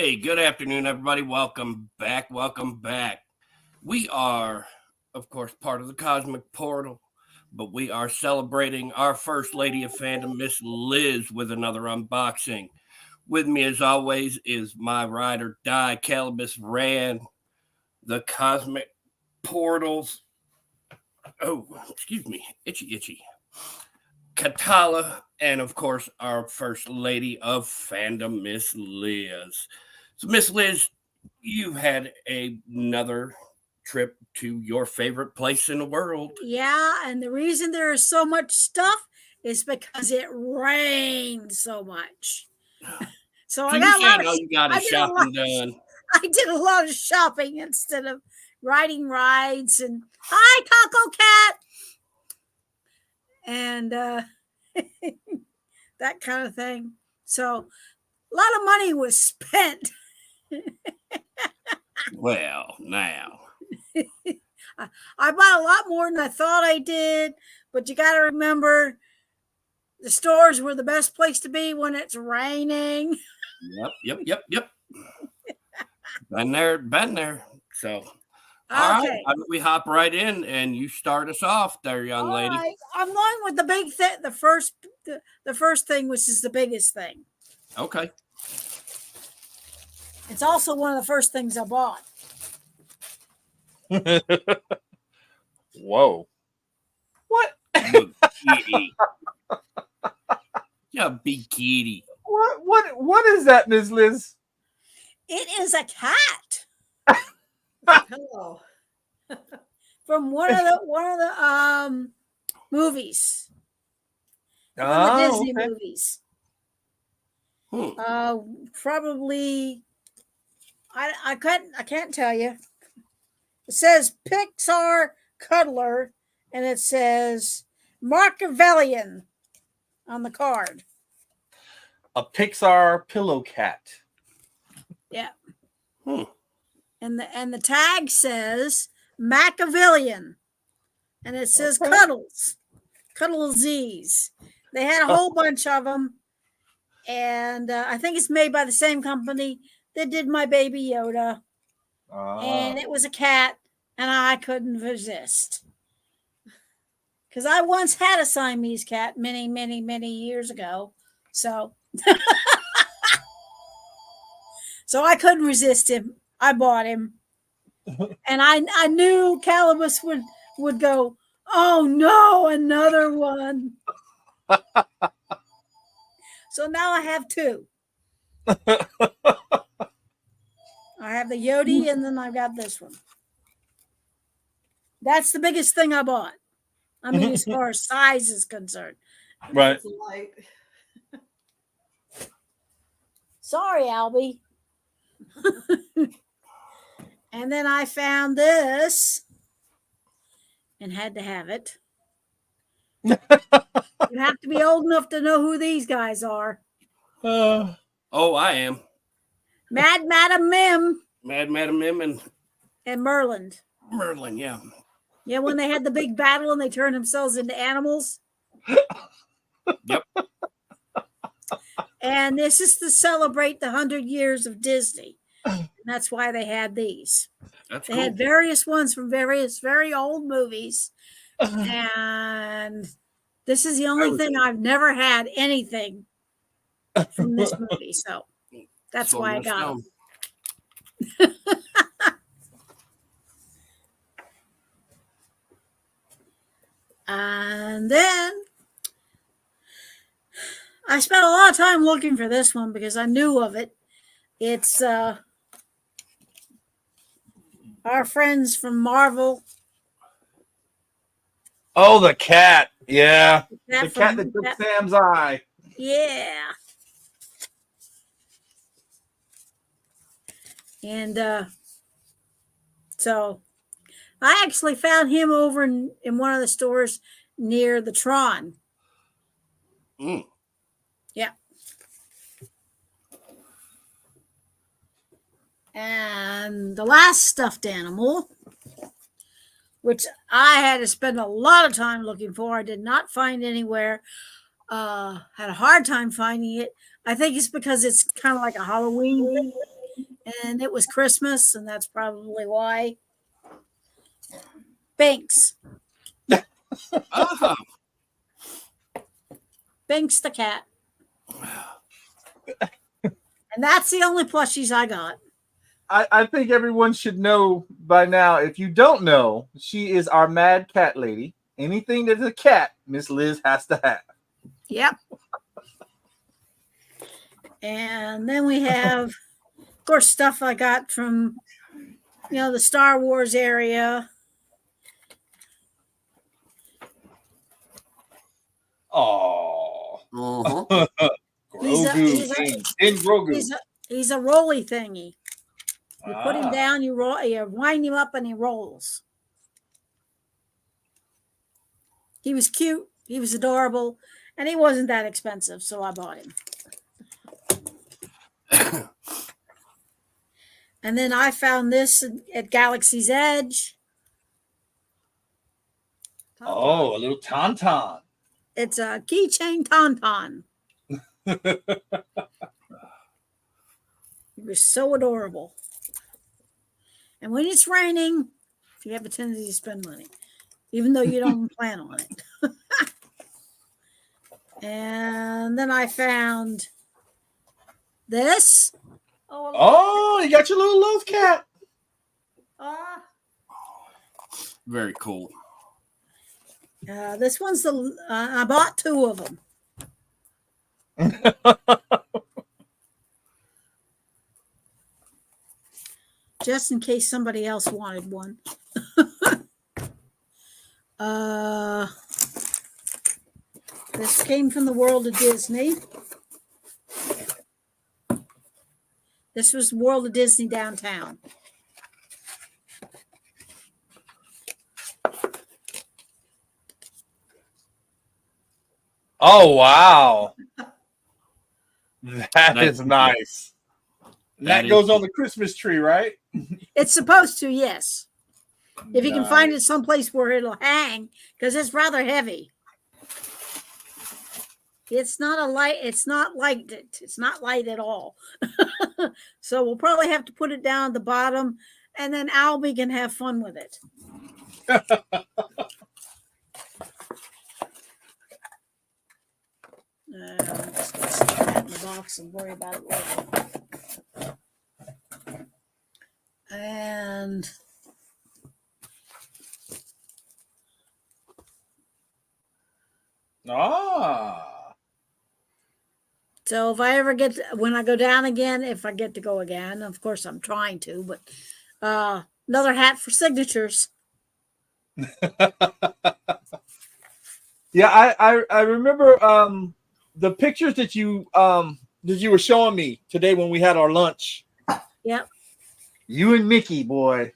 Hey, good afternoon, everybody. Welcome back. Welcome back. We are, of course, part of the Cosmic Portal, but we are celebrating our First Lady of Fandom, Miss Liz, with another unboxing. With me, as always, is my ride or die, Calibus Ran, the Cosmic Portals. Oh, excuse me, itchy. Katala, and of course, our First Lady of Fandom, Miss Liz. So, Miss Liz, you had another trip to your favorite place in the world. Yeah, and the reason there is so much stuff is because it rained so much. So So I you're got a lot saying of all you got I is did a lot shopping done? I did a lot of shopping instead of riding rides and hi Taco Cat and that kind of thing. So a lot of money was spent. Well, now. I bought a lot more than I thought I did, but you got to remember the stores were the best place to be when it's raining. Yep. Been there. So, all right, Okay. why don't we hop right in and you start us off there, young All lady. right. I'm going with the big thing, the first thing, which is the biggest thing. Okay. It's also one of the first things I bought. Whoa. What? Big kitty. Yeah, big kitty. What is that, Miss Liz? It is a cat. Hello. From one of the movies. From the Disney movies. Probably I can't tell you. It says Pixar Cuddler and it says Machiavellian on the card. A Pixar pillow cat. Yeah. And the tag says Machiavellian. And it says Cuddles. Z's. They had a whole bunch of them. And I think it's made by the same company that did my Baby Yoda. And it was a cat, and I couldn't resist. Because I once had a Siamese cat many years ago. So, so I couldn't resist him. I bought him. And I knew Calibus would go, oh no, another one. So now I have two. I have the Yodi and then I've got this one. That's the biggest thing I bought. I mean, as far as size is concerned. Right. Sorry, Albie. And then I found this and had to have it. You have to be old enough to know who these guys are. Oh, I am. Mad Madam Mim. Mad Madam Mim and Merlin. Merlin, yeah. Yeah, when they had the big battle and they turned themselves into animals. Yep. And this is to celebrate the 100 years of Disney. And that's why they had these. That's they cool. had various ones from various very old movies. And this is the only thing I've never had anything from this movie. So that's why I got them. And then I spent a lot of time looking for this one because I knew of it. It's our friends from Marvel. Oh, the cat. Yeah. The cat that took Sam's eye. Yeah. And so I actually found him over in one of the stores near the Tron. Yeah. And the last stuffed animal, which I had to spend a lot of time looking for, I did not find anywhere. Had a hard time finding it. I think it's because it's kind of like a Halloween thing. And it was Christmas, and that's probably why. Binks. Oh, Binks the cat. And that's the only plushies I got. I think everyone should know by now. If you don't know, she is our mad cat lady. Anything that's a cat, Miss Liz has to have. Yep. And then we have, of course, stuff I got from, the Star Wars area. Oh, mhm. Grogu. He's a rolly thingy. You put him down, you wind him up, and he rolls. He was cute. He was adorable, and he wasn't that expensive, so I bought him. And then I found this at Galaxy's Edge. Oh, a little tauntaun. It's a keychain tauntaun. He was so adorable. And when it's raining, you have a tendency to spend money, even though you don't plan on it. And then I found this. Oh, you got your little loaf cat. Very cool. This one's I bought 2 of them. Just in case somebody else wanted one. This came from the world of Disney. This was World of Disney downtown. Oh, wow. That is nice. That goes on the Christmas tree, right? It's supposed to, yes. If you can find it someplace where it'll hang, because it's rather heavy. It's not light at all. So we'll probably have to put it down at the bottom, and then Albie can have fun with it. Just gonna stick that in the box and worry about it later. And so if I ever when I go down again, if I get to go again, of course I'm trying to, but another hat for signatures. Yeah, I remember the pictures that you were showing me today when we had our lunch. Yep. You and Mickey, boy.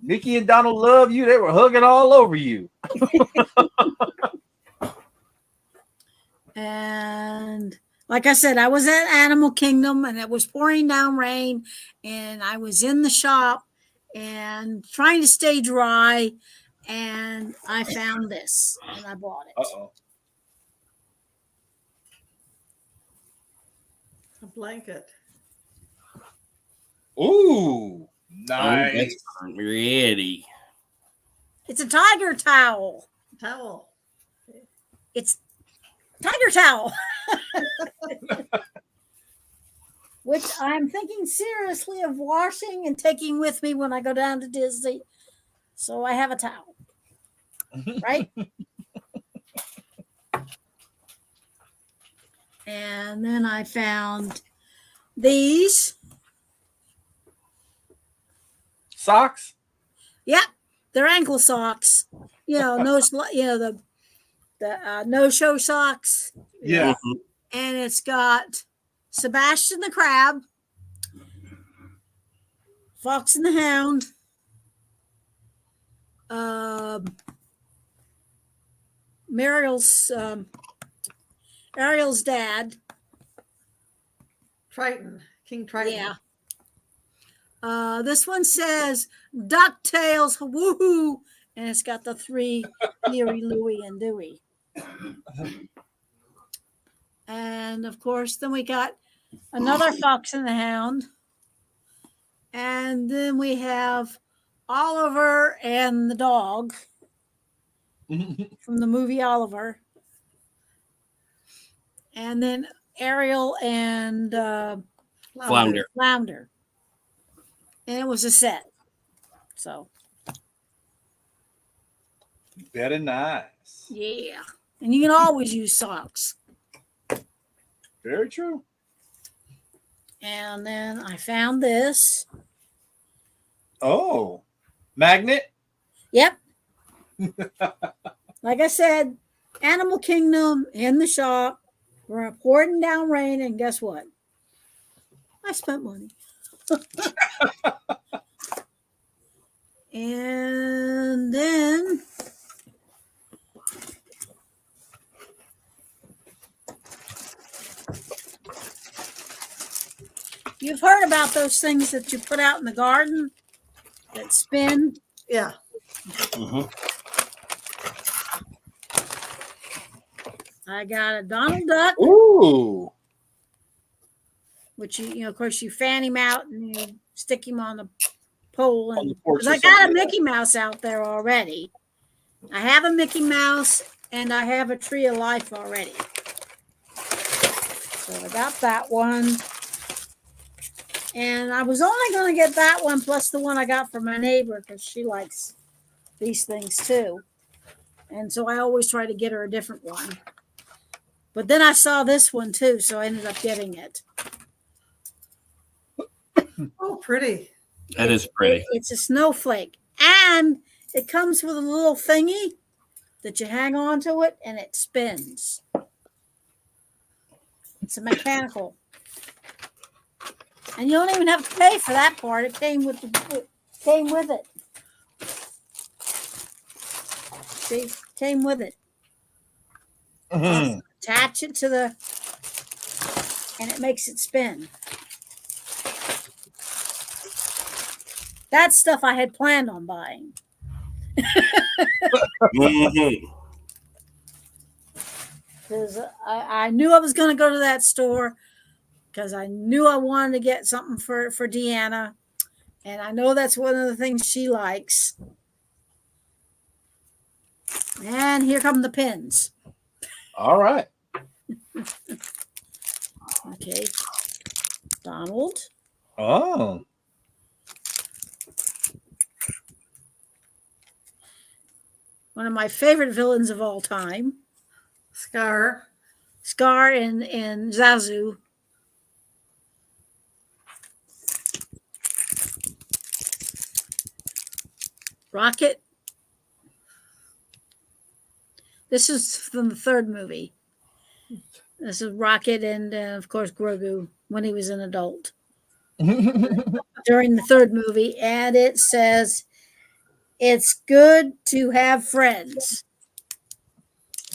Mickey and Donald love you. They were hugging all over you. And like I said, I was at Animal Kingdom and it was pouring down rain, and I was in the shop and trying to stay dry, and I found this and I bought it. Uh-oh. A blanket. Ooh, nice. Oh, ready. It's a tiger towel. Towel. It's tiger towel. Which I'm thinking seriously of washing and taking with me when I go down to Disney. So I have a towel. Right? And then I found these socks. Yep, they're ankle socks. The no-show socks. Yeah. And it's got Sebastian the Crab, Fox and the Hound, Ariel's dad. Triton. King Triton. Yeah. This one says DuckTales, woohoo, and it's got the 3 Huey, Louie, and Dewey. And of course, then we got another Fox and the Hound. And then we have Oliver and the dog from the movie Oliver. And then Ariel and Flounder. Flounder. And it was a set. So, Very nice. yeah. And you can always use socks. Very true. And then I found this. Oh, magnet. Yep. Like I said, Animal Kingdom in the shop. We're pouring down rain, and guess what? I spent money. And then you've heard about those things that you put out in the garden that spin. Yeah. Mm-hmm. I got a Donald Duck, Ooh. which of course, you fan him out and you stick him on the pole. On the And porch 'cause or I got a something like Mickey Mouse out there already. I have a Mickey Mouse and I have a Tree of Life already. So I got that one. And I was only going to get that one plus the one I got from my neighbor because she likes these things too. And so I always try to get her a different one. But then I saw this one too, so I ended up getting it. Oh, pretty. That is pretty. It's a snowflake. And it comes with a little thingy that you hang on to it and it spins. It's a mechanical. And you don't even have to pay for that part. It came with it. See, came with it. Mhm. Attach it to the, and it makes it spin. That's stuff I had planned on buying. Mm-hmm. Because I knew I was going to go to that store because I knew I wanted to get something for Deanna. And I know that's one of the things she likes. And here come the pins. All right. Okay. Donald. Oh. One of my favorite villains of all time. Scar. Scar and Zazu. Rocket. This is from the third movie. This is Rocket and, of course, Grogu when he was an adult during the third movie. And it says, it's good to have friends.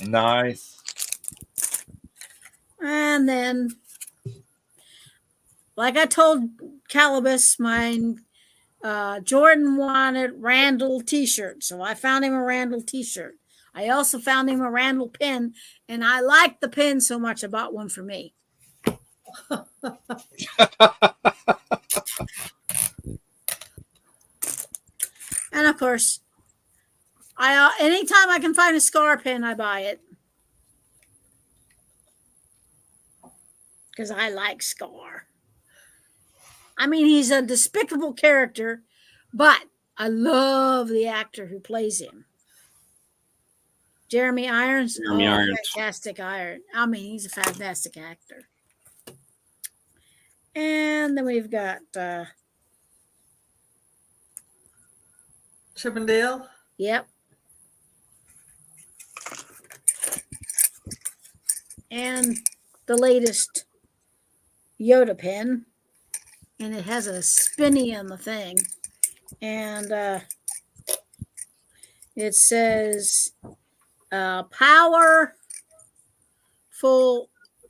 Nice. And then, like I told Calibus, Jordan wanted Randall t-shirt. So I found him a Randall t-shirt. I also found him a Randall pin, and I liked the pin so much I bought one for me. And of course, anytime I can find a Scar pin, I buy it. Because I like Scar. I mean, he's a despicable character, but I love the actor who plays him. Jeremy Irons. Jeremy Irons. Fantastic Iron. I mean, he's a fantastic actor. And then we've got Chippendale. yep. And the latest Yoda pen. And it has a spinny on the thing. And it says powerful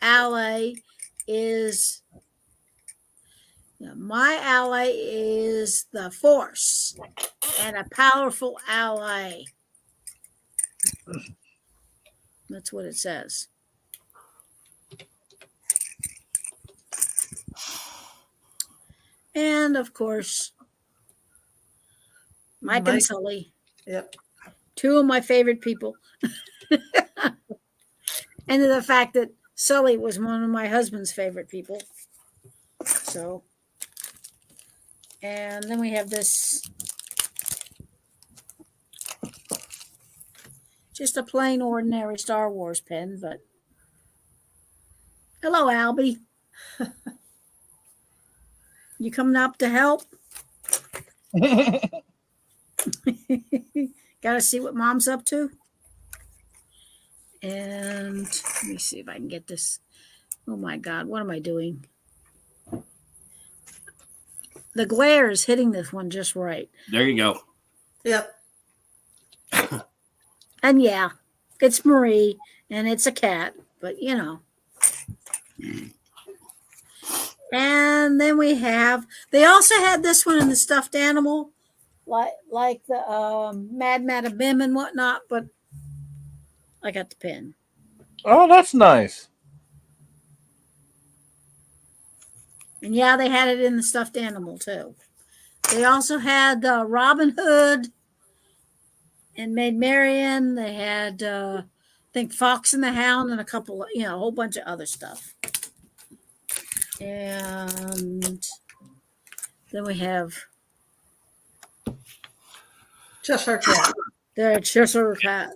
ally is my ally is the Force, and a powerful ally. That's what it says. And of course, Mike and Mike. Sully, Yep. two of my favorite people. And the fact that Sully was one of my husband's favorite people. So, and then we have this, just a plain ordinary Star Wars pen, but hello, Albie. You coming up to help? Gotta see what mom's up to. And let me see if I can get this. Oh my God, what am I doing? The glare is hitting this one just right. There you go. Yep. And yeah, it's Marie and it's a cat, but you know. And then we have, they also had this one in the stuffed animal, like the Mad Madam Bim and whatnot, but I got the pin. Oh, that's nice. And yeah, they had it in the stuffed animal too. They also had Robin Hood and Maid Marian. They had, I think, Fox and the Hound and a couple, a whole bunch of other stuff. And then we have Cheshire Cat. the Cheshire Cat.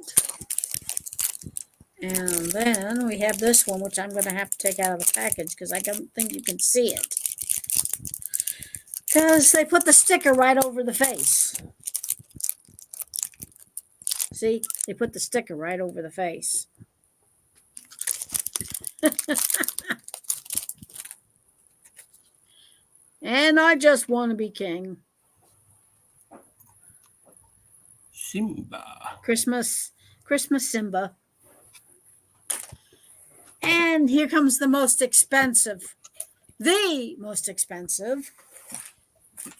And then we have this one, which I'm going to have to take out of the package because I don't think you can see it. Because they put the sticker right over the face. See, they put the sticker right over the face. And I just want to be king. Simba. Christmas Simba. And here comes the most expensive. The most expensive.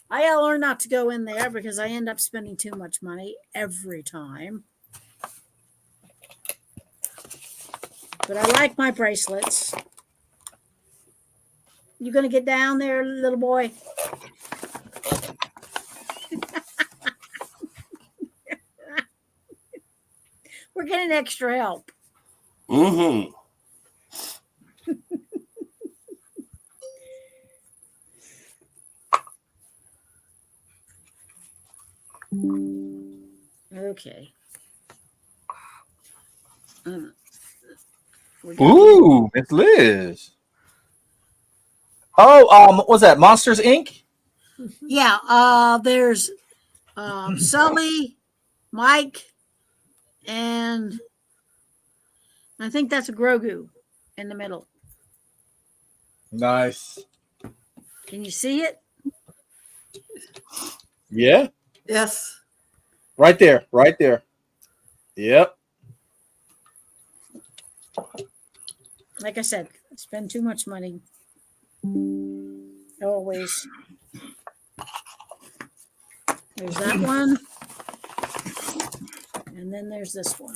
I learn not to go in there because I end up spending too much money every time. But I like my bracelets. You gonna get down there, little boy? We're getting extra help. Mm-hmm. Okay. Ooh, Miss Liz. Oh, what was that? Monsters Inc. Yeah. There's Sully, Mike, and I think that's a Grogu in the middle. Nice. Can you see it? Yeah. Yes. Right there. Right there. Yep. Like I said, I spend too much money. Always. There's that one. And then there's this one.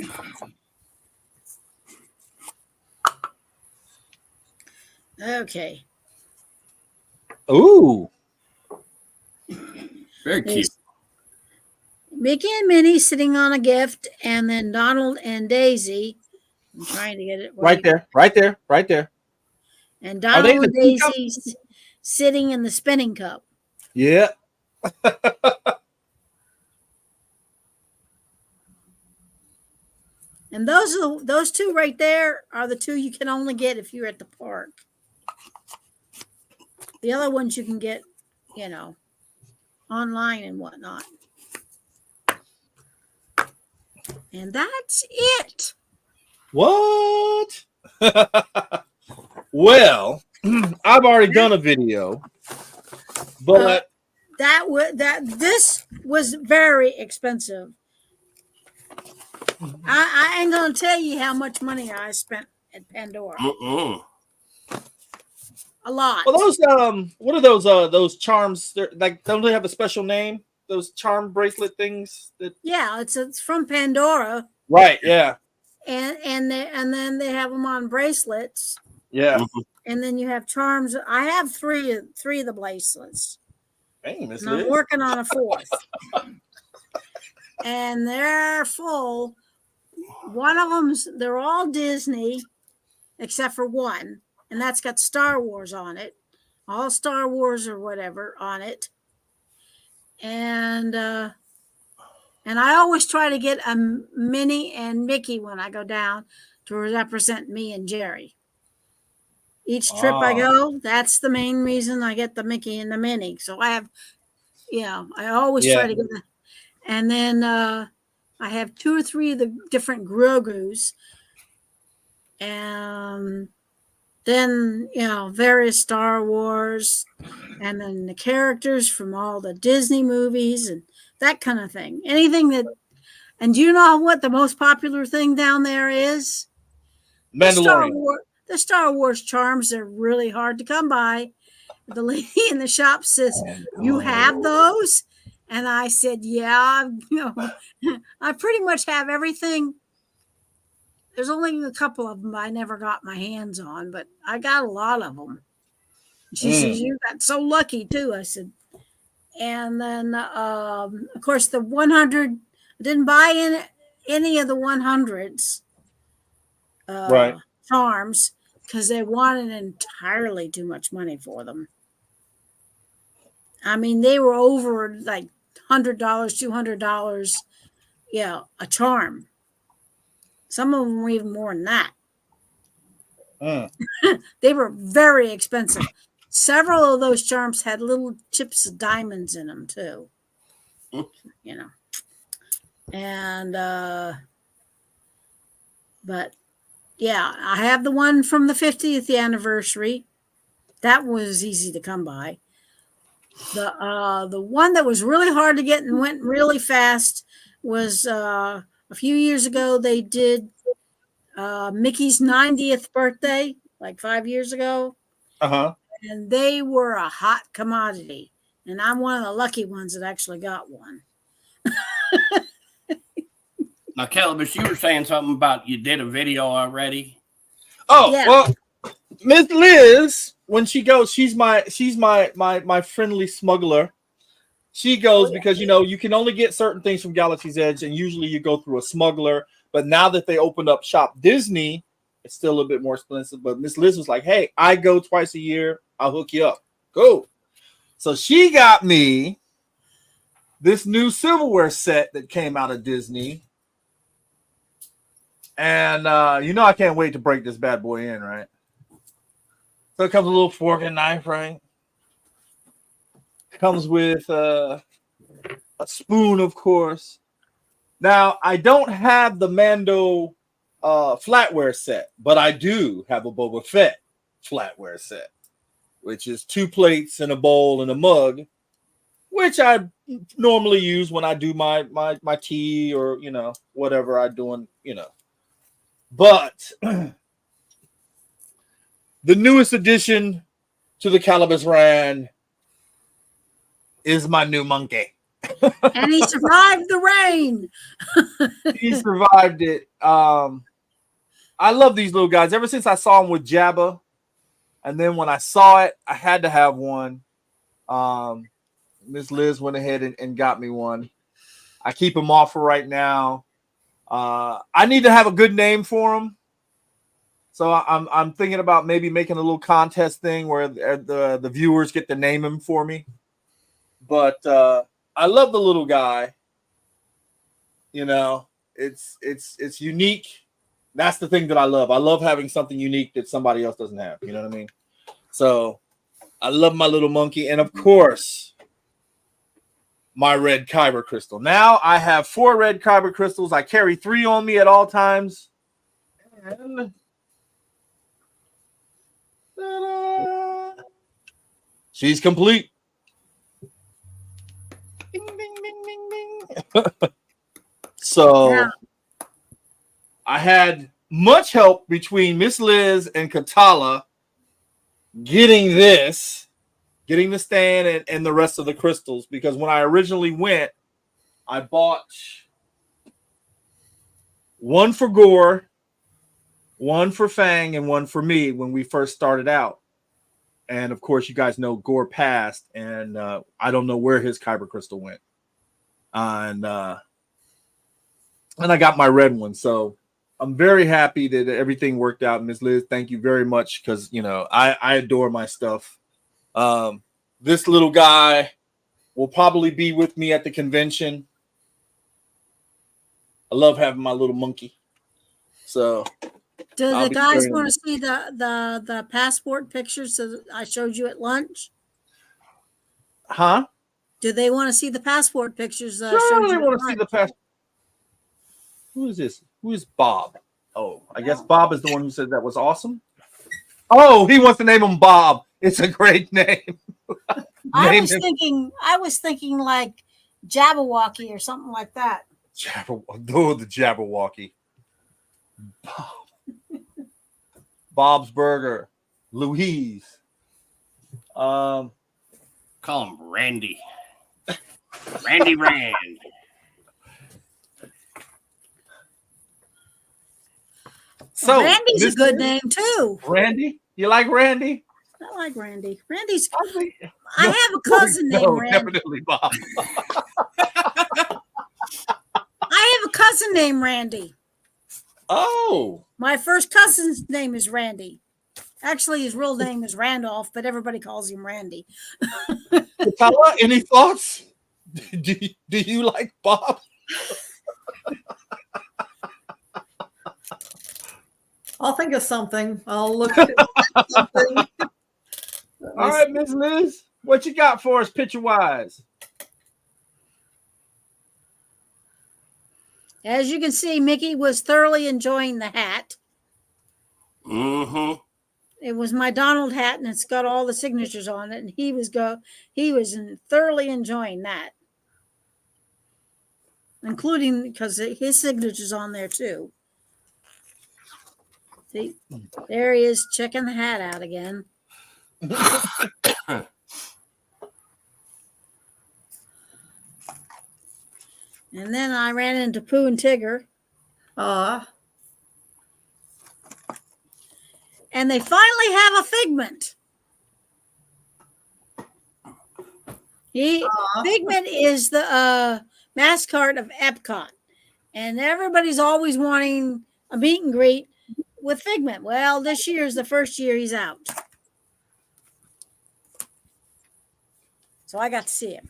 Okay. Ooh. Very cute. There's Mickey and Minnie sitting on a gift, and then Donald and Daisy. I'm trying to get it Right there. Right there. Right there. And Are they in Donald the and teacup? Daisy sitting in the spinning cup. Yeah. And those two right there are the two you can only get if you're at the park. The other ones you can get, online and whatnot. And that's it. What? Well, I've already done a video, but This was very expensive. I ain't gonna tell you how much money I spent at Pandora. A lot. well, those what are those charms? They're like, don't they have a special name? Those charm bracelet things that. Yeah, it's from Pandora, Right. Yeah. and then they have them on bracelets, Yeah. Mm-hmm. and then you have charms. I have three of the bracelets. Hey, Miss And I'm Liz. working on a fourth. And they're full. One of them's, they're all Disney, except for one. And that's got Star Wars on it. All Star Wars or whatever on it. And I always try to get a Minnie and Mickey when I go down to represent me and Jerry. Each trip I go, that's the main reason I get the Mickey and the Minnie. So I have, I always try to get that. And then I have 2 or 3 of the different Grogus. And then, various Star Wars. And then the characters from all the Disney movies and that kind of thing. Anything that, and do you know what the most popular thing down there is? Mandalorian. The Star Wars charms are really hard to come by. The lady in the shop says, "You have those?" And I said, "Yeah, I pretty much have everything. There's only a couple of them I never got my hands on, but I got a lot of them." She says, "You got so lucky too." I said, and then of course the 100. I didn't buy any of the 100s Right. charms because they wanted entirely too much money for them. I mean, they were over like $100, $200, a charm. Some of them were even more than that. They were very expensive. Several of those charms had little chips of diamonds in them too. And but yeah, I have the one from the 50th anniversary. That was easy to come by. The one that was really hard to get and went really fast was a few years ago. They did Mickey's 90th birthday, like 5 years ago. And they were a hot commodity. And I'm one of the lucky ones that actually got one. Now, Calibus, you were saying something about you did a video already. Well, Miss Liz, when she goes, she's my friendly smuggler. She goes because you can only get certain things from Galaxy's Edge, and usually you go through a smuggler. But now that they opened up Shop Disney, it's still a little bit more expensive. But Miss Liz was like, "Hey, I go twice a year. I'll hook you up." Go. So she got me this new silverware set that came out of Disney. And I can't wait to break this bad boy in, right? So it comes with a little fork and knife, right? Comes with a spoon, of course. Now, I don't have the Mando flatware set, but I do have a Boba Fett flatware set, which is 2 plates and a bowl and a mug, which I normally use when I do my tea or, whatever I'm doing, But the newest addition to the Calibus Ran is my new monkey. And he survived the rain. He survived it. I love these little guys. Ever since I saw him with Jabba, and then when I saw it, I had to have one. Miss Liz went ahead and got me one. I keep him off for right now. I need to have a good name for him. So I'm thinking about maybe making a little contest thing where the viewers get to name him for me. But I love the little guy. It's unique. That's the thing that I love. I love having something unique that somebody else doesn't have. You know what I mean? So I love my little monkey. And of course, my red kyber crystal. Now I have 4 red kyber crystals. I carry 3 on me at all times. And she's complete. Ding, ding, ding, ding, ding. So I had much help between Miss Liz and Katala getting the stand and the rest of the crystals, because when I originally went, I bought one for Gore, one for Fang, and one for me when we first started out. And of course, you guys know Gore passed, and I don't know where his kyber crystal went. And I got my red one, so I'm very happy that everything worked out. Ms. Liz, thank you very much, because I adore my stuff. This little guy will probably be with me at the convention. I love having my little monkey. So, do I'll the be guys carrying want him. to see the passport pictures that I showed you at lunch? Huh? Do they want to see the passport pictures that I Sure, showed they you at want to see lunch? the past. Who is this? Who is Bob? Oh, I guess Bob is the one who said that was awesome. Oh, he wants to name him Bob. It's a great name. I Name was him thinking like Jabberwocky or something like that. the Jabberwocky. Bob's Burger. Louise. Call him Randy. Randy Rand. So Randy's a Miss good Liz? name too. Randy? You like Randy? I like Randy. Randy's. I think I have a cousin named Randy. definitely Bob. I have a cousin named Randy. Oh. My first cousin's name is Randy. Actually, his real name is Randolph, but everybody calls him Randy. Patella, any thoughts? Do you like Bob? I'll think of something. I'll look at something. All right, Miss Liz, what you got for us picture-wise? As you can see, Mickey was thoroughly enjoying the hat. Mm-hmm. It was my Donald hat, and it's got all the signatures on it, and he was thoroughly enjoying that, including because his signature's on there too. See, there he is checking the hat out again. And then I ran into Pooh and Tigger. And they finally have a Figment. Figment is the mascot of Epcot. And everybody's always wanting a meet and greet with Figment. Well, this year is the first year he's out. So I got to see him.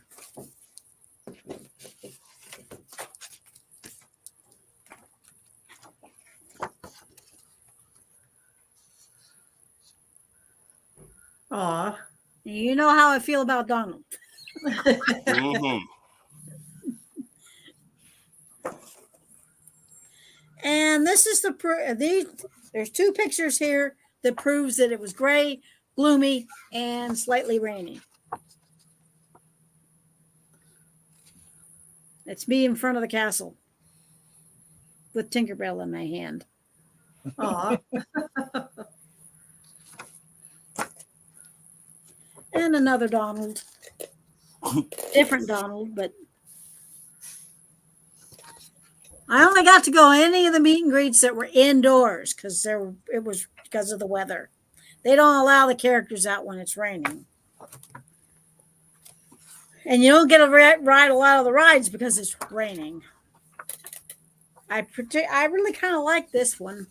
Aw. You know how I feel about Donald. Mm-hmm. And this is there's two pictures here that proves that it was gray, gloomy, and slightly rainy. It's me in front of the castle with Tinkerbell in my hand. Aw. And another Donald. Different Donald, but I only got to go any of the meet and greets that were indoors because it was because of the weather. They don't allow the characters out when it's raining. And you don't get to ride a lot of the rides because it's raining. I really kind of like this one.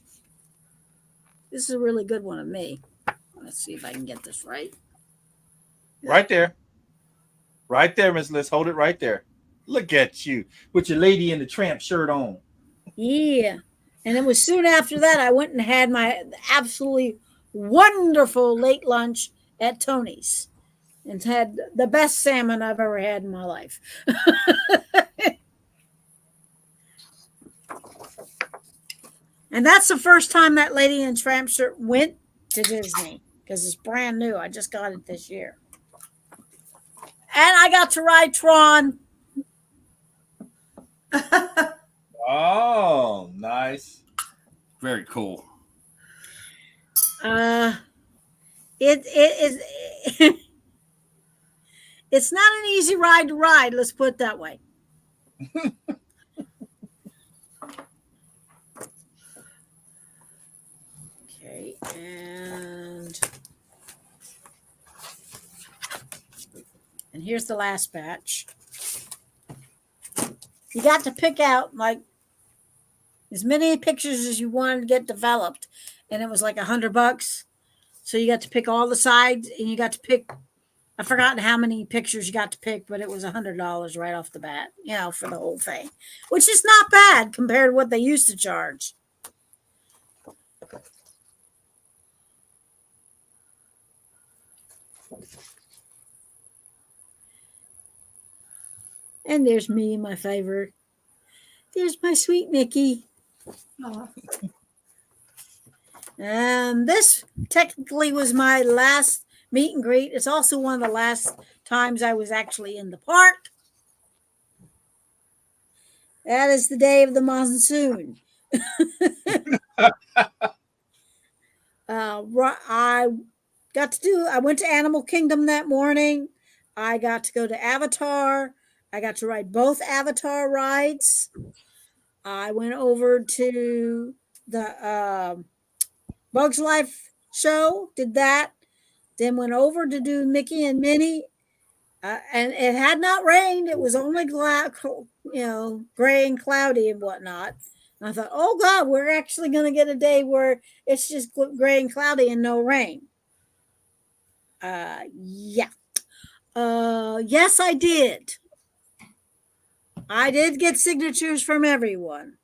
This is a really good one of me. Let's see if I can get this right. Right there. Right there, Miss Liz. Hold it right there. Look at you with your Lady in the Tramp shirt on. Yeah. And it was soon after that I went and had my absolutely wonderful late lunch at Tony's and had the best salmon I've ever had in my life. And that's the first time that Lady in the Tramp shirt went to Disney because it's brand new. I just got it this year. And I got to ride Tron. Oh, nice. Very cool. It is. It's not an easy ride to ride. Let's put it that way. Okay, and here's the last batch. You got to pick out like as many pictures as you wanted to get developed, and it was like $100. So you got to pick all the sides, and you got to pick. I've forgotten how many pictures you got to pick, but it was $100 right off the bat, for the whole thing, which is not bad compared to what they used to charge. And there's me, my favorite. There's my sweet Mickey. Oh, And this technically was my last meet and greet. It's also one of the last times I was actually in the park. That is the day of the monsoon. I went to Animal Kingdom that morning. I got to go to Avatar. I got to ride both Avatar rides. I went over to the Bugs Life show, did that. Then went over to do Mickey and Minnie. And it had not rained. It was only gray and cloudy and whatnot. And I thought, oh God, we're actually going to get a day where it's just gray and cloudy and no rain. Yeah. Yes, I did. I did get signatures from everyone.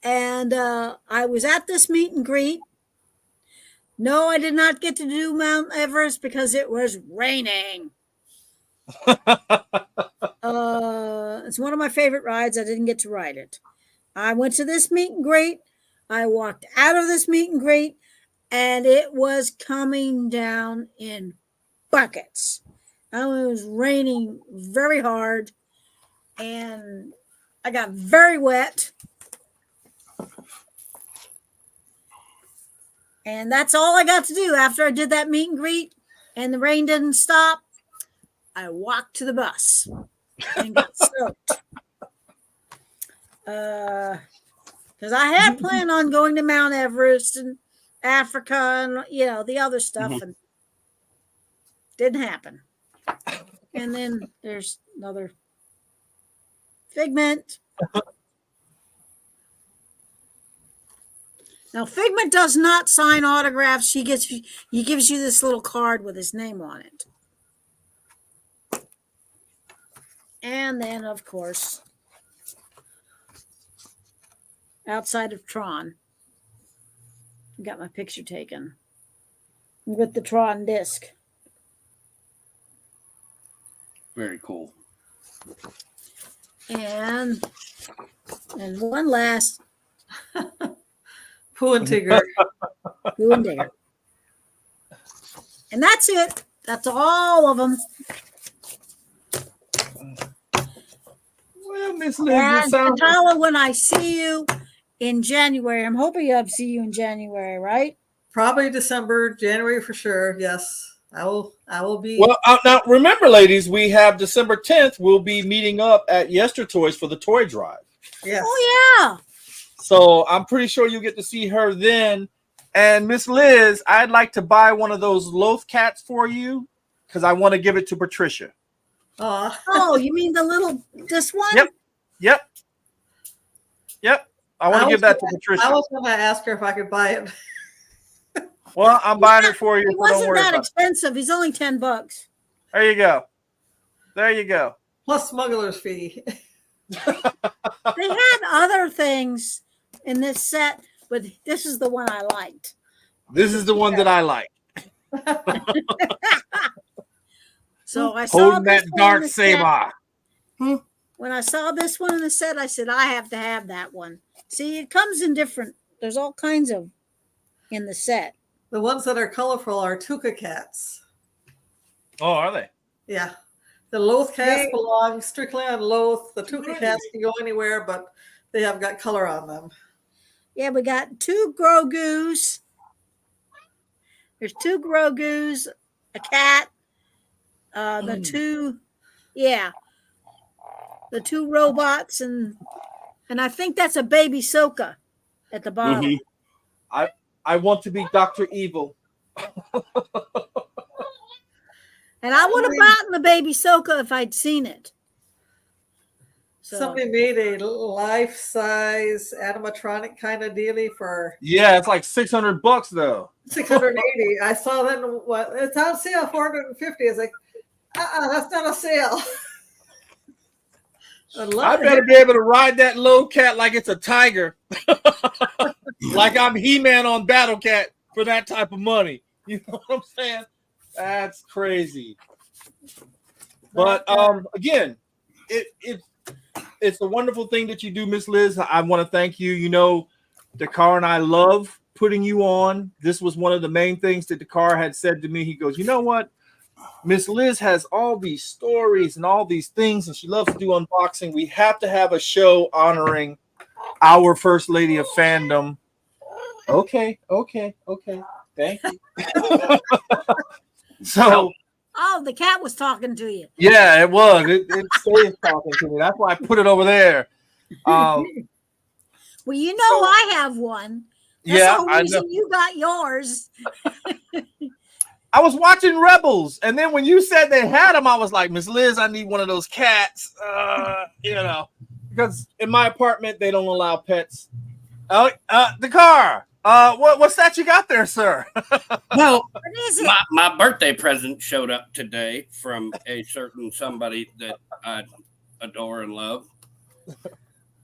And I was at this meet and greet. No, I did not get to do Mount Everest because it was raining. It's one of my favorite rides. I didn't get to ride it. I went to this meet and greet. I walked out of this meet and greet, and it was coming down in buckets. It was raining very hard, and I got very wet. And that's all I got to do after I did that meet and greet and the rain didn't stop. I walked to the bus and got soaked. Because I had planned on going to Mount Everest and Africa and, the other stuff. Mm-hmm. And didn't happen. And then there's another Figment. Now, Figment does not sign autographs. He gives you this little card with his name on it. And then, of course, outside of Tron, I got my picture taken with the Tron disc. Very cool. And one last. Pooh and Tigger. Pooh and Tigger. And that's it. That's all of them. Well, Miss Liz, Tyler, when I see you in January, I'm hoping I'll see you in January, right? Probably December, January for sure. Yes, I will be. Well, now remember, ladies, we have December 10th. We'll be meeting up at Yester Toys for the toy drive. Yes. Oh yeah. So I'm pretty sure you'll get to see her then. And Miss Liz, I'd like to buy one of those loaf cats for you because I want to give it to Patricia. Oh, you mean this one? Yep. I want to give that to Patricia. I was going to ask her if I could buy it. Well, I'm buying it for you. It wasn't that expensive. He's only $10. There you go. Plus smuggler's fee. They had other things in this set, but this is the one I liked. This is the one that I like. So I saw holding that dark saber. When I saw this one in the set, I said, I have to have that one. See, it comes in different. There's all kinds of in the set. The ones that are colorful are Tuca cats. Oh, are they? Yeah. The Loth cats belong strictly on Loth. The Tuca cats can go anywhere, but they have got color on them. Yeah, we got 2 Grogu's. There's 2 Grogu's, a cat, the 2 robots, and I think that's a baby Soka at the bottom. Mm-hmm. I want to be Dr. Evil. And I would have bought the baby Soka if I'd seen it. So. Somebody made a life-size animatronic kind of dealie for Yeah, it's like $600 though. 680. I saw that. It's on sale, 450. It's like, that's not a sale. I better be able to ride that low cat like it's a tiger, like I'm He-Man on Battle Cat for that type of money. You know what I'm saying? That's crazy. But again, it's a wonderful thing that you do, Miss Liz. I want to thank you. You know, Dakar and I love putting you on. This was one of the main things that Dakar had said to me. He goes, you know what? Miss Liz has all these stories and all these things, and she loves to do unboxing. We have to have a show honoring our first lady of fandom. Okay. Thank you. So, oh, the cat was talking to you. Yeah, it was. It stays talking to me. That's why I put it over there. Well, you know, I have one. That's yeah, the whole reason you got yours. I was watching Rebels, and then when you said they had them, I was like, Miss Liz, I need one of those cats. You know, because in my apartment they don't allow pets. The car. What's that you got there, sir? Well, what is it? My birthday present showed up today from a certain somebody that I adore and love.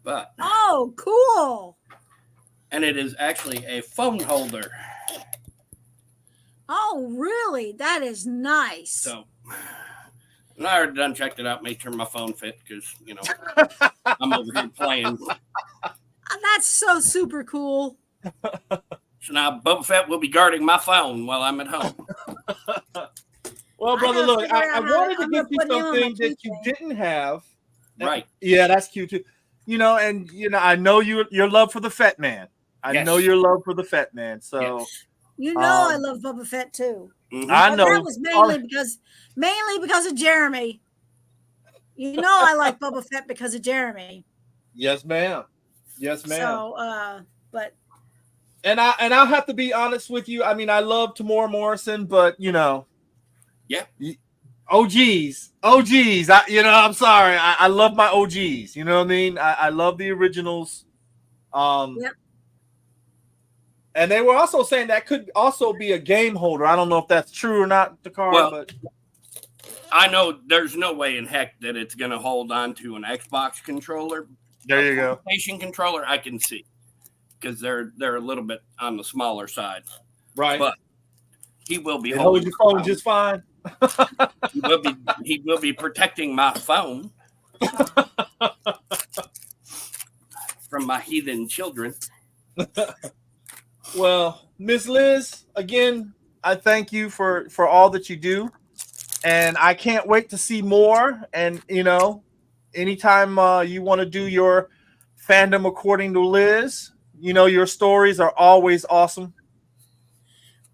But oh, cool. And it is actually a phone holder. Oh, really? That is nice. So, and I already done checked it out, made sure my phone fit because, you know, I'm over here playing. That's so super cool. So now Boba Fett will be guarding my phone while I'm at home. Well, brother, look, I wanted to give you something that you didn't have. Right. Yeah, that's cute too. You know, and you know, I know your love for the Fett Man. I know your love for the Fett Man. So you know I love Boba Fett too. I know that was mainly because of Jeremy. You know I like Boba Fett because of Jeremy. Yes, ma'am. Yes, ma'am. So but and I'll have to be honest with you. I mean, I love Tamora Morrison, but you know, OGs. I'm sorry. I love my OGs. You know what I mean? I love the originals. Yep. And they were also saying that could also be a game holder. I don't know if that's true or not, Dakar, but I know there's no way in heck that it's going to hold on to an Xbox controller. There you go. PlayStation controller, I can see because they're a little bit on the smaller side, right? But he will be holding your phone just fine. He will be protecting my phone from my heathen children. Well, Miss Liz, again, I thank you for all that you do, and I can't wait to see more. And you know, anytime you want to do your fandom according to Liz, you know your stories are always awesome.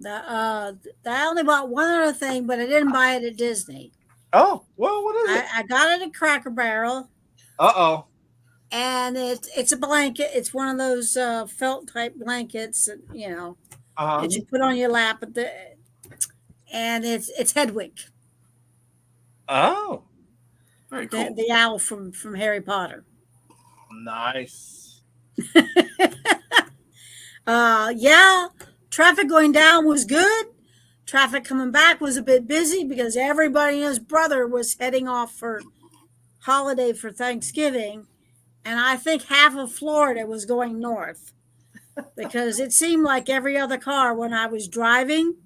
I only bought one other thing, but I didn't buy it at Disney. Oh, well, what is it? I got it at Cracker Barrel. Uh-oh. And it's a blanket. It's one of those felt type blankets that, you know, that you put on your lap and it's Hedwig. Oh. Very cool. The owl from Harry Potter. Nice. Yeah, traffic going down was good. Traffic coming back was a bit busy because everybody and his brother was heading off for holiday for Thanksgiving. And I think half of Florida was going north because it seemed like every other car when I was driving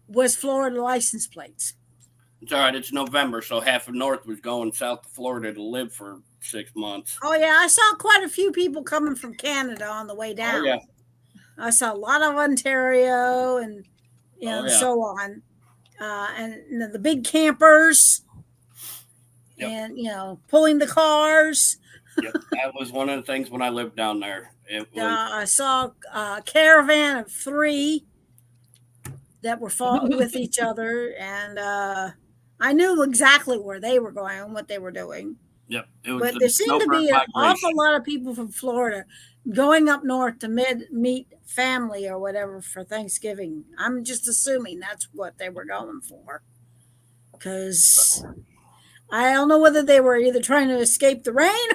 was Florida license plates. It's all right. It's November, so half of North was going south to Florida to live for 6 months. Oh, yeah. I saw quite a few people coming from Canada on the way down. Oh, yeah. I saw a lot of Ontario and, you know, so on. And the big campers. Yep. And, you know, pulling the cars. Yep, that was one of the things when I lived down there. I saw a caravan of 3 that were fought with each other. And I knew exactly where they were going and what they were doing. Yep. But there seemed to be an awful lot of people from Florida. going up north to meet family or whatever for Thanksgiving. I'm just assuming that's what they were going for. Because I don't know whether they were either trying to escape the rain.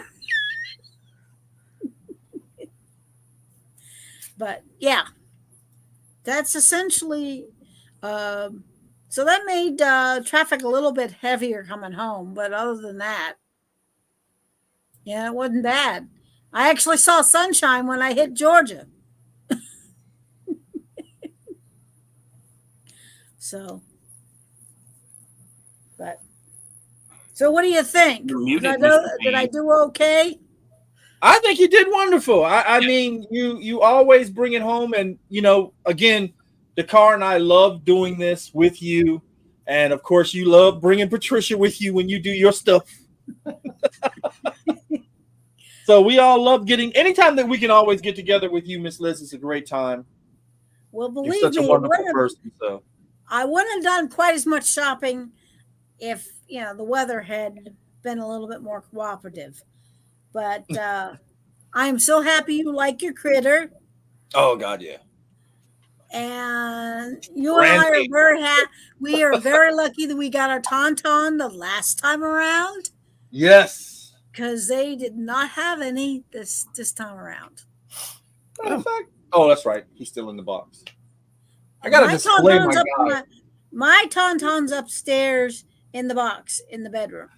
But yeah, that's essentially. So that made traffic a little bit heavier coming home. But other than that, yeah, it wasn't bad. I actually saw sunshine when I hit Georgia. So, but so what do you think? Did I do okay? I think you did wonderful. I mean, you always bring it home, and again, Dakar and I love doing this with you, and of course, you love bringing Patricia with you when you do your stuff. So we all love anytime that we can always get together with you, Miss Liz. It's a great time. Well, believe You're such me, a wonderful person. So I wouldn't have done quite as much shopping if the weather had been a little bit more cooperative. But I am so happy you like your critter. Oh God, yeah. And you and I are very happy. We are very lucky that we got our Tauntaun the last time around. Yes. Because they did not have any this time around. Matter of fact, that's right. He's still in the box. I gotta display my guy. My Tauntaun's upstairs in the box in the bedroom.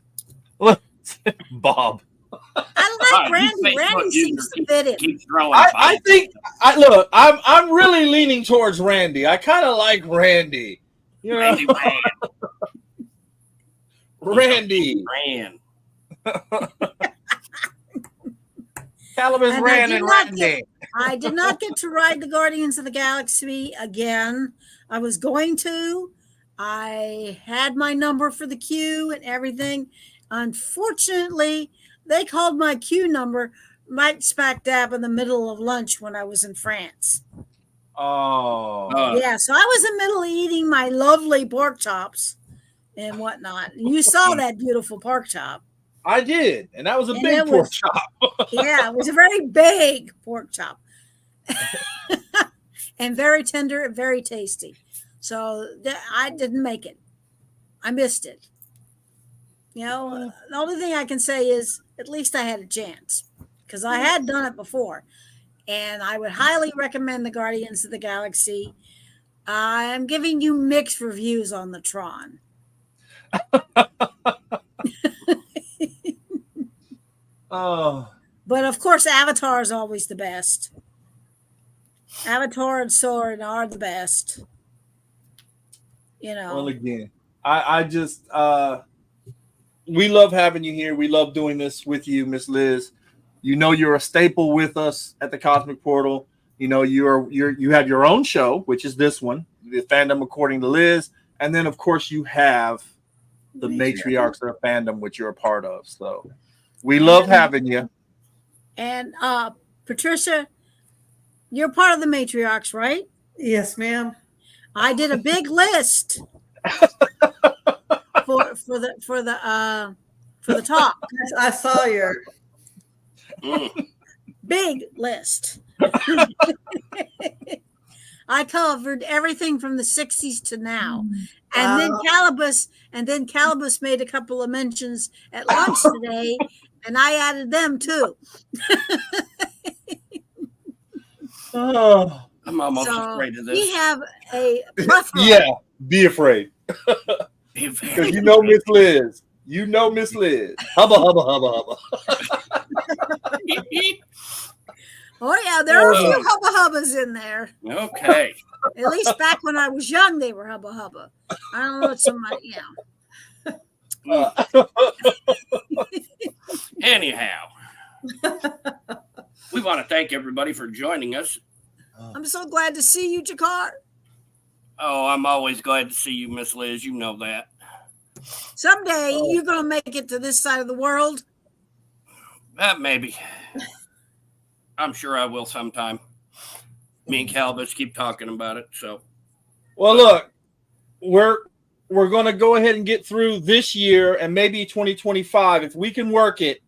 Bob. I like Randy. Randy seems to fit in. I think. Look. I'm really leaning towards Randy. I kind of like Randy. Randy. Randy. Calibus ran and Randy. I did not get to ride the Guardians of the Galaxy again. I was going to. I had my number for the queue and everything. Unfortunately, they called my queue number right smack dab in the middle of lunch when I was in France. Oh. Yeah, so I was in the middle of eating my lovely pork chops and whatnot. And you saw that beautiful pork chop. I did, and that was a big pork chop. Yeah, it was a very big pork chop. And very tender and very tasty. So I didn't make it. I missed it. The only thing I can say is at least I had a chance because I had done it before. And I would highly recommend the Guardians of the Galaxy. I'm giving you mixed reviews on the Tron. Oh. But of course, Avatar is always the best. Avatar and Soarin' are the best. Well, again, I just we love having you here. We love doing this with you, Miss Liz. You're a staple with us at the Cosmic Portal. You have your own show, which is this one, the Fandom According to Liz, and then of course you have the Matriarchs of Fandom, which you're a part of. So we love having you. And Patricia, you're part of the Matriarchs, right? Yes, ma'am. I did a big list for the talk. I saw your big list. I covered everything from the 60s to now. And then Calibus made a couple of mentions at lunch today, and I added them too. I'm almost afraid of this. We have a plethora. Yeah, be afraid. Because Miss Liz. Miss Liz. Hubba, hubba, hubba, hubba. Oh, yeah, there are a few hubba hubbas in there. Okay. At least back when I was young, they were hubba hubba. I don't know what somebody, Anyhow, we want to thank everybody for joining us. I'm so glad to see you, Jakar. Oh, I'm always glad to see you, Miss Liz. You know that. Someday you're going to make it to this side of the world. Maybe. I'm sure I will sometime. Me and Calibus keep talking about it. So, well, look, we're going to go ahead and get through this year and maybe 2025. If we can work it,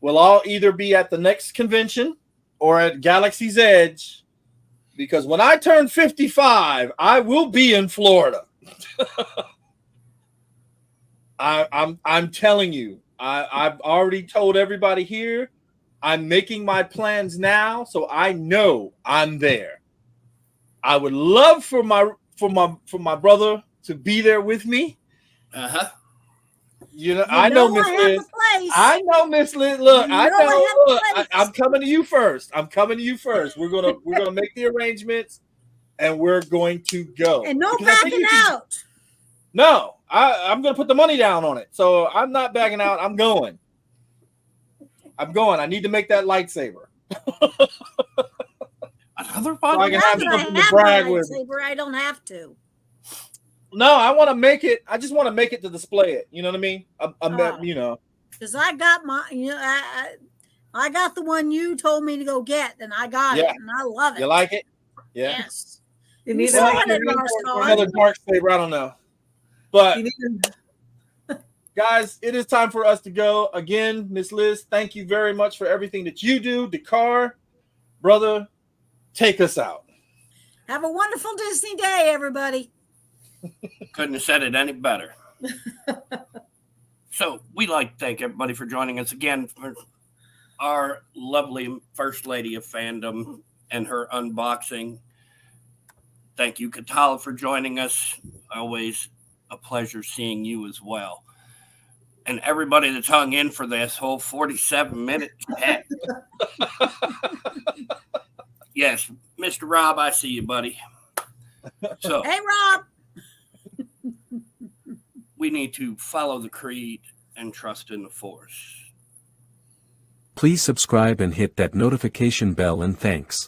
we'll all either be at the next convention or at Galaxy's Edge, because when I turn 55, I will be in Florida. I'm telling you, I've already told everybody here. I'm making my plans now, so I know I'm there. I would love for my brother to be there with me. Uh-huh. You know, I know Miss Liz. I know Miss Liz. Look, I know. Look, I'm coming to you first. I'm coming to you first. We're gonna make the arrangements, and we're going to go. And no backing out. No, I'm gonna put the money down on it. So I'm not backing out. I'm going. I need to make that lightsaber. Another fun. So I can have something to brag with. I don't have to. No, I want to make it. I just want to make it to display it. You know what I mean? You know, because I got my, I got the one you told me to go get, and I got it, and I love it. You like it? Yeah. Yes. You need another dark saber. I don't know, but guys, it is time for us to go again. Miss Liz, thank you very much for everything that you do. Dakar, brother, take us out. Have a wonderful Disney day, everybody. Couldn't have said it any better. So we'd like to thank everybody for joining us again for our lovely First Lady of Fandom and her unboxing. Thank you, Katala, for joining us. Always a pleasure seeing you as well. And everybody that's hung in for this whole 47 minutes. Yes, Mr. Rob, I see you, buddy. So, hey, Rob. We need to follow the creed and trust in the Force. Please subscribe and hit that notification bell, and thanks.